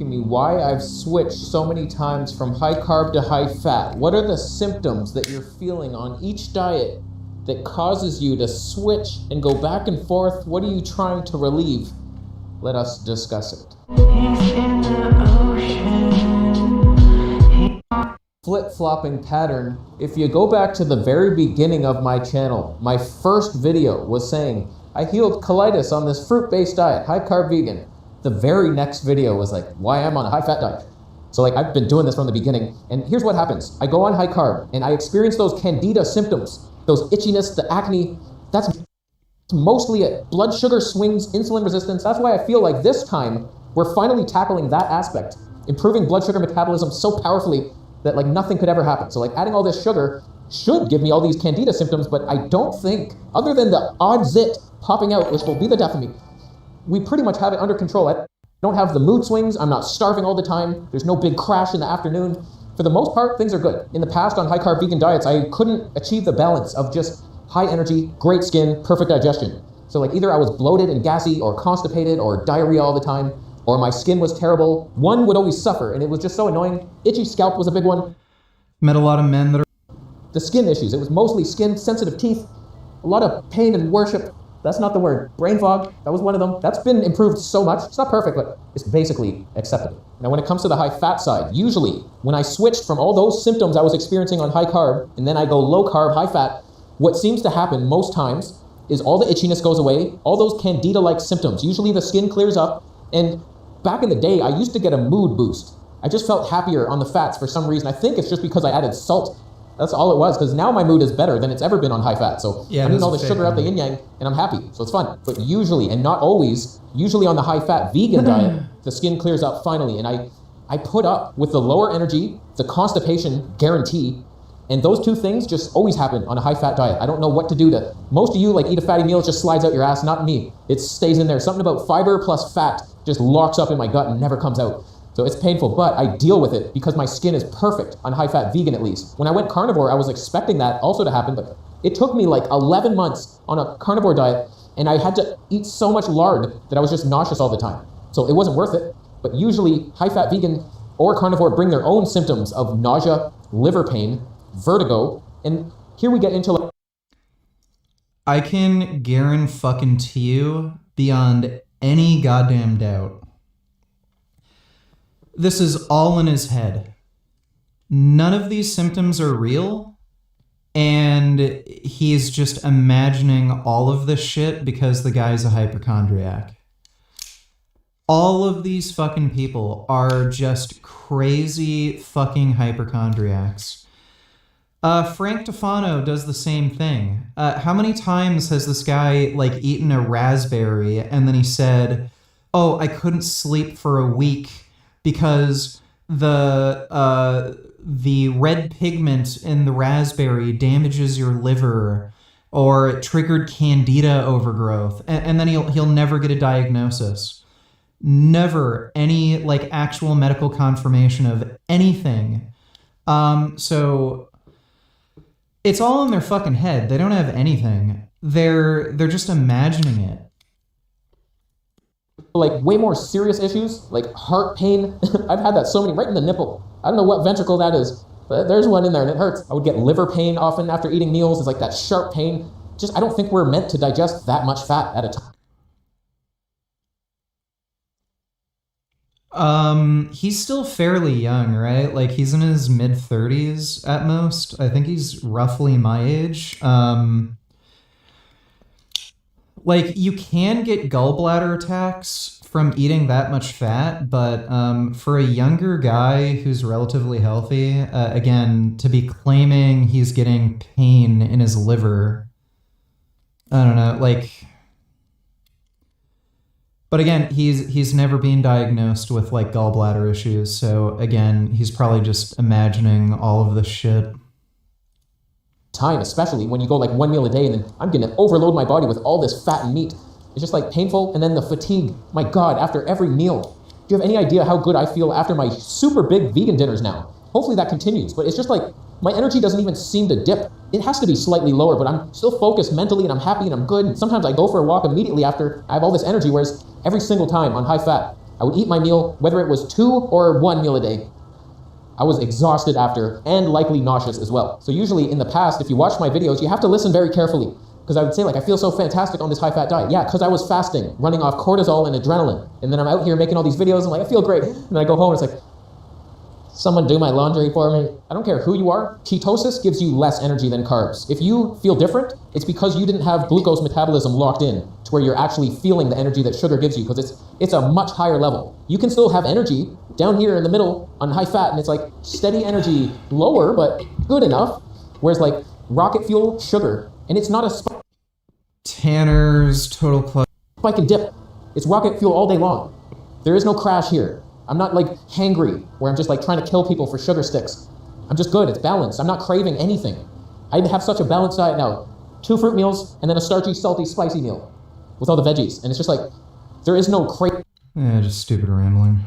me why I've switched so many times from high carb to high fat. What are the symptoms that you're feeling on each diet that causes you to switch and go back and forth? What are you trying to relieve? Let us discuss it. Flip-flopping pattern. If you go back to the very beginning of my channel, my first video was saying I healed colitis on this fruit-based diet, high carb vegan. The very next video was like why I'm on a high fat diet. So like I've been doing this from the beginning, and here's what happens. I go on high carb and I experience those candida symptoms, those itchiness, the acne. That's mostly it. Blood sugar swings, insulin resistance. That's why I feel like this time we're finally tackling that aspect, improving blood sugar metabolism so powerfully that like nothing could ever happen. So like adding all this sugar should give me all these candida symptoms, but I don't think, other than the odd zit popping out, which will be the death of me, we pretty much have it under control. I don't have the mood swings. I'm not starving all the time. There's no big crash in the afternoon. For the most part, things are good. In the past on high carb vegan diets, I couldn't achieve the balance of just high energy, great skin, perfect digestion. So like either I was bloated and gassy or constipated or diarrhea all the time, or my skin was terrible. One would always suffer, and it was just so annoying. Itchy scalp was a big one. Met a lot of men that are... The skin issues. It was mostly skin, sensitive teeth, a lot of pain and worship. That's not the word. Brain fog, that was one of them. That's been improved so much. It's not perfect, but it's basically acceptable. Now, when it comes to the high fat side, usually when I switched from all those symptoms I was experiencing on high carb, and then I go low carb, high fat, what seems to happen most times is all the itchiness goes away, all those candida-like symptoms. Usually the skin clears up, and back in the day, I used to get a mood boost. I just felt happier on the fats for some reason. I think it's just because I added salt. That's all it was, because now my mood is better than it's ever been on high fat. So yeah, I'm eating all the sugar out the yin yang, and I'm happy. So it's fun. But usually, and not always, usually on the high fat vegan diet, the skin clears up finally. And I put up with the lower energy, the constipation guarantee, and those two things just always happen on a high fat diet. I don't know what to do to, most of you like eat a fatty meal, it just slides out your ass, not me. It stays in there. Something about fiber plus fat just locks up in my gut and never comes out. So it's painful, but I deal with it because my skin is perfect on high fat vegan at least. When I went carnivore, I was expecting that also to happen, but it took me like 11 months on a carnivore diet, and I had to eat so much lard that I was just nauseous all the time. So it wasn't worth it, but usually high fat vegan or carnivore bring their own symptoms of nausea, liver pain, vertigo, and here we get into like... I can guarantee you beyond any goddamn doubt, this is all in his head. None of these symptoms are real, and he's just imagining all of this shit because the guy's a hypochondriac. All of these fucking people are just crazy fucking hypochondriacs. Frank Tufano does the same thing. How many times has this guy like eaten a raspberry and then he said, "Oh, I couldn't sleep for a week because the red pigment in the raspberry damages your liver, or it triggered candida overgrowth," and then he'll never get a diagnosis. Never any like actual medical confirmation of anything. So it's all in their fucking head. They don't have anything. They're just imagining it. Like way more serious issues, like heart pain. I've had that so many, right in the nipple. I don't know what ventricle that is, but there's one in there and it hurts. I would get liver pain often after eating meals. It's like that sharp pain. Just, I don't think we're meant to digest that much fat at a time. He's still fairly young, right? Like he's in his mid 30s at most. I think he's roughly my age. Like you can get gallbladder attacks from eating that much fat, but for a younger guy who's relatively healthy, again, to be claiming he's getting pain in his liver, I don't know, like... But again, he's never been diagnosed with like gallbladder issues, so again, he's probably just imagining all of this shit. Time, especially when you go like one meal a day and then I'm gonna overload my body with all this fat and meat. It's just like painful, and then the fatigue. My God, after every meal. Do you have any idea how good I feel after my super big vegan dinners now? Hopefully that continues, but it's just like my energy doesn't even seem to dip. It has to be slightly lower, but I'm still focused mentally and I'm happy and I'm good. And sometimes I go for a walk immediately after I have all this energy, whereas every single time on high fat, I would eat my meal, whether it was 2 or 1 meal a day. I was exhausted after and likely nauseous as well. So usually in the past, if you watch my videos, you have to listen very carefully. Because I would say, like, I feel so fantastic on this high-fat diet. Yeah, because I was fasting, running off cortisol and adrenaline. And then I'm out here making all these videos, and like, I feel great. And then I go home, and it's like, someone do my laundry for me. I don't care who you are. Ketosis gives you less energy than carbs. If you feel different, it's because you didn't have glucose metabolism locked in to where you're actually feeling the energy that sugar gives you, because it's a much higher level. You can still have energy down here in the middle on high fat, and it's like steady energy, lower, but good enough. Whereas like rocket fuel, sugar, and it's not a Tanner's Total Club. spike and dip. It's rocket fuel all day long. There is no crash here. I'm not like hangry, where I'm just like trying to kill people for sugar sticks. I'm just good, it's balanced. I'm not craving anything. I have such a balanced diet now. 2 fruit meals, and then a starchy, salty, spicy meal with all the veggies. And it's just like, there is no craving. Yeah, just stupid rambling.